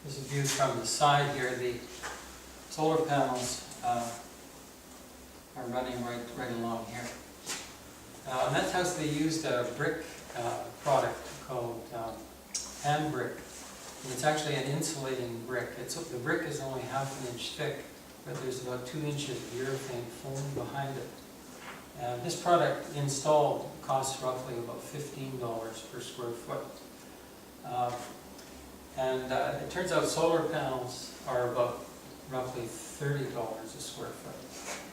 This is a view from the side here. The solar panels are running right along here. In that house they used a brick product called hand brick. And it's actually an insulating brick. The brick is only half an inch thick, but there's about 2 inches of urethane foam behind it. And this product installed costs roughly about $15 per square foot. It turns out solar panels are about roughly $30 a square foot.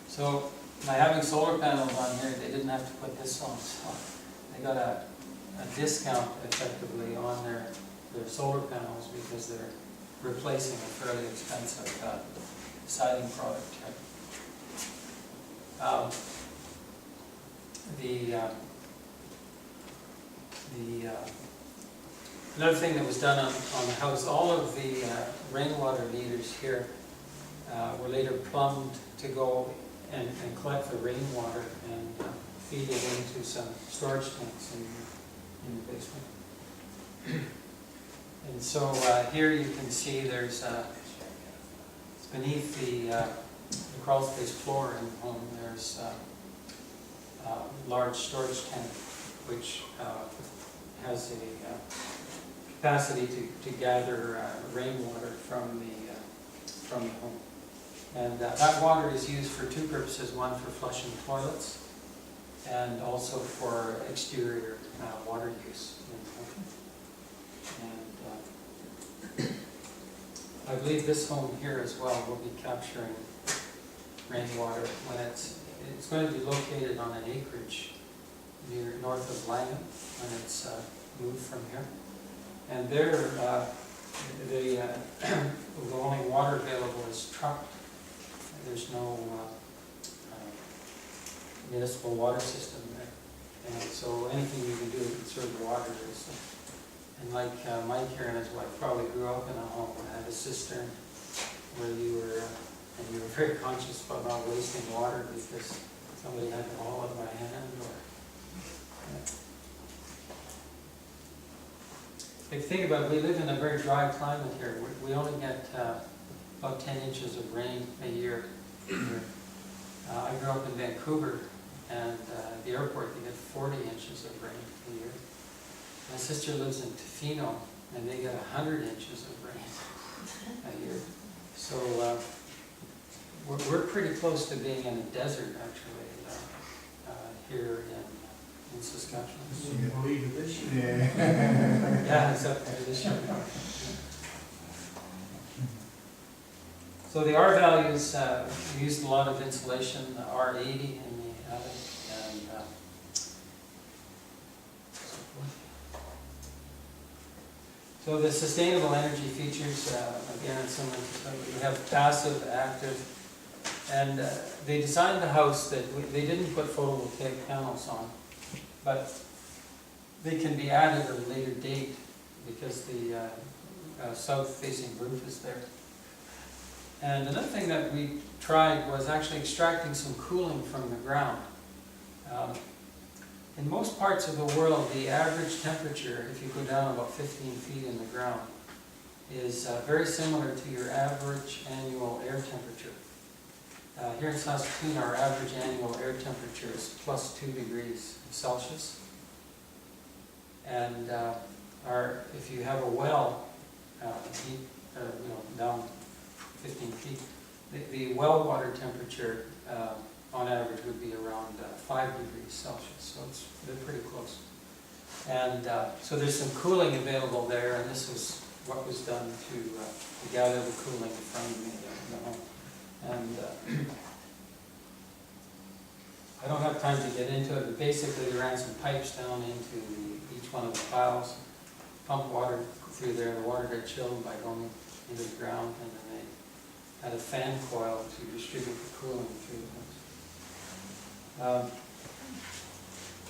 So by having solar panels on here, they didn't have to put this on. So they got a discount effectively on their solar panels because they're replacing a fairly expensive siding product here. Another thing that was done on the house, all of the rainwater meters here were later plumbed to go and collect the rainwater and feed it into some storage tanks in the basement. And so here you can see there's beneath the crawl space floor in the home, there's a large storage tank which has a capacity to gather rainwater from the home. And that water is used for 2 purposes: one for flushing toilets, and also for exterior water use in the home. And I believe this home here as well will be capturing rainwater when it's going to be located on an acreage near north of Langham when it's moved from here. And there, the only water available is trucked. There's no municipal water system there. And so anything you can do to conserve the water is, and like Mike here and his wife probably grew up in a home that had a cistern where you were very conscious about not wasting water because somebody had to haul it by hand or. If you think about it, we live in a very dry climate here. We only get about 10 inches of rain a year here. I grew up in Vancouver, and at the airport you get 40 inches of rain a year. My sister lives in Tofino, and they get 100 inches of rain a year. So we're pretty close to being in a desert, actually, here in Saskatchewan. You believe it this year? Yeah, except for this year. So the R values, we used a lot of insulation, R80 in the attic, and so forth. So the sustainable energy features, again, it's similar to, we have passive, active, and they designed the house that they didn't put photovoltaic panels on, but they can be added at a later date because the south-facing roof is there. And another thing that we tried was actually extracting some cooling from the ground. In most parts of the world, the average temperature, if you go down about 15 feet in the ground, is very similar to your average annual air temperature. Here in Saskatoon, our average annual air temperature is plus 2 degrees Celsius. And if you have a well, down 15 feet, the well water temperature on average would be around 5 degrees Celsius, so they're pretty close. And so there's some cooling available there, and this is what was done to gather the cooling from the home. And I don't have time to get into it, but basically we ran some pipes down into each one of the piles, pumped water through there. The water got chilled by going into the ground, and then they had a fan coil to distribute the cooling through the house.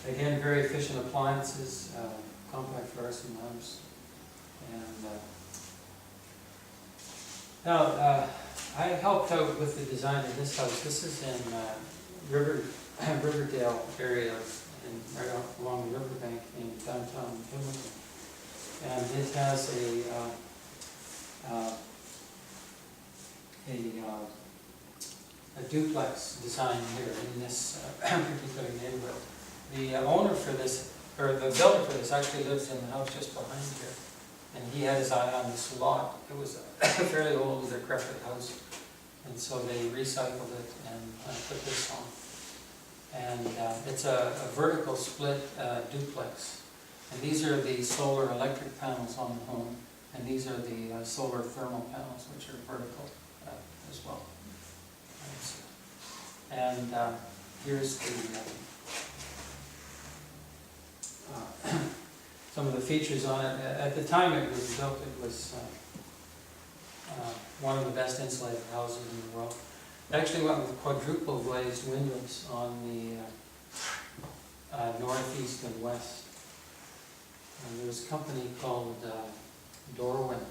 Again, very efficient appliances, compact fluorescent lamps, and now I helped out with the design of this house. This is in Riverdale area, right along the riverbank in downtown Dumont. And it has a duplex design here in this particular neighborhood. The owner for this, or the builder for this, actually lives in the house just behind here. And he had his eye on this lot. It was a fairly old, decrepit house. And so they recycled it and put this on. And it's a vertical split duplex. And these are the solar electric panels on the home. And these are the solar thermal panels, which are vertical as well. And here's the some of the features on it. At the time it was built, it was one of the best insulated houses in the world. It actually went with quadruple glazed windows on the northeast and west. And there was a company called Darwin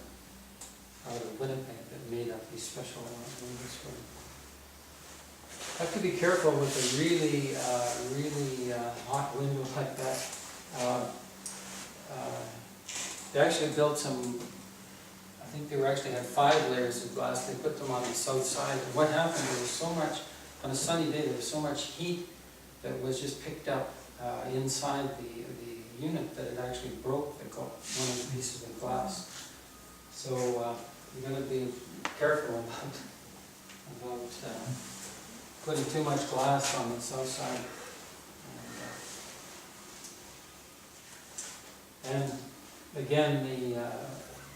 out of Winnipeg that made up these special windows for them. Have to be careful with a really hot window like that. They actually built some, I think they actually had 5 layers of glass. They put them on the south side. And what happened, there was so much, on a sunny day, there was so much heat that was just picked up inside the unit that it actually broke one of the pieces of glass. So you're going to be careful about putting too much glass on the south side. And again, the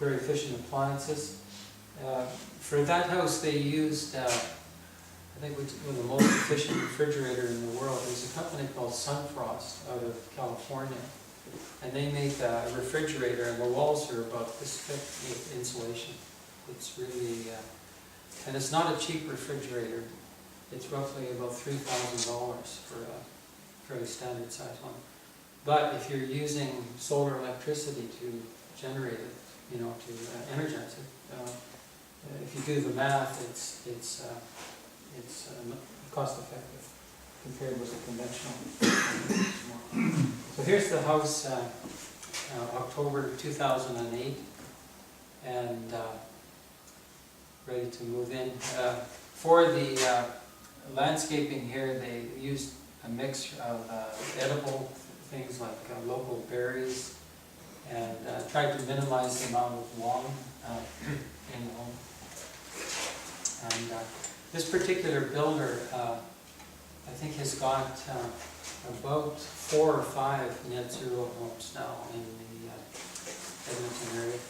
very efficient appliances. For that house, they used, I think, one of the most efficient refrigerator in the world. There's a company called Sunfrost out of California, and they make a refrigerator, and the walls are about this thick with insulation. It's really, and it's not a cheap refrigerator. It's roughly about $3,000 for a fairly standard size one. But if you're using solar electricity to generate it, to energize it, if you do the math, it's cost effective compared with a conventional. So here's the house, October 2008, and ready to move in. For the landscaping here, they used a mix of edible things like local berries, and tried to minimize the amount of lawn in the home. And this particular builder, I think, has got about 4 or 5 net zero homes now in the Edmonton area.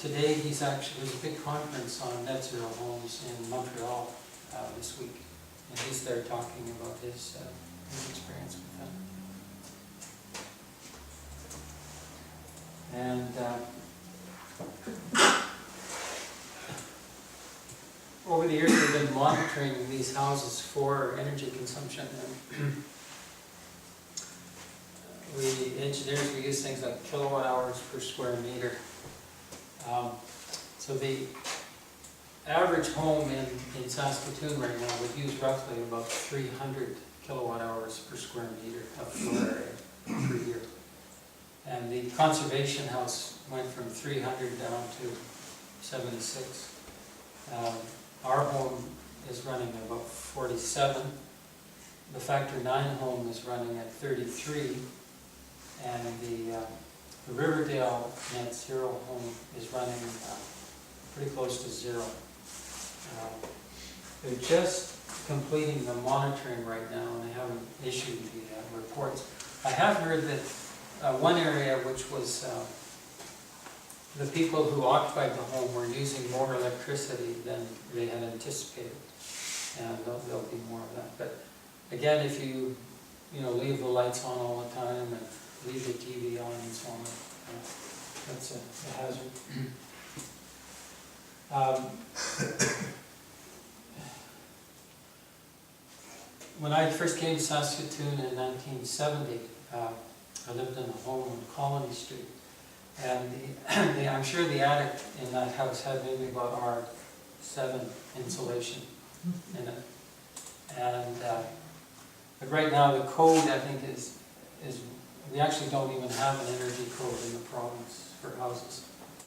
Today there's a big conference on net zero homes in Montreal this week, and he's there talking about his experience with them. And over the years, we've been monitoring these houses for energy consumption. And engineers, we use things like kilowatt hours per square meter. So the average home in Saskatoon right now would use roughly about 300 kilowatt hours per square meter of floor area per year. And the conservation house went from 300 down to 76. Our home is running at about 47. The Factor 9 home is running at 33. And the Riverdale Net Zero home is running pretty close to 0. They're just completing the monitoring right now, and they haven't issued the reports. I have heard that one area, which was the people who occupied the home were using more electricity than they had anticipated, and there'll be more of that. But again, if you leave the lights on all the time and leave the TV on and so on, that's a hazard. When I first came to Saskatoon in 1970, I lived in a home on Colony Street, and I'm sure the attic in that house had maybe about R7 insulation in it. And but right now the code, I think, is we actually don't even have an energy code in the province for houses.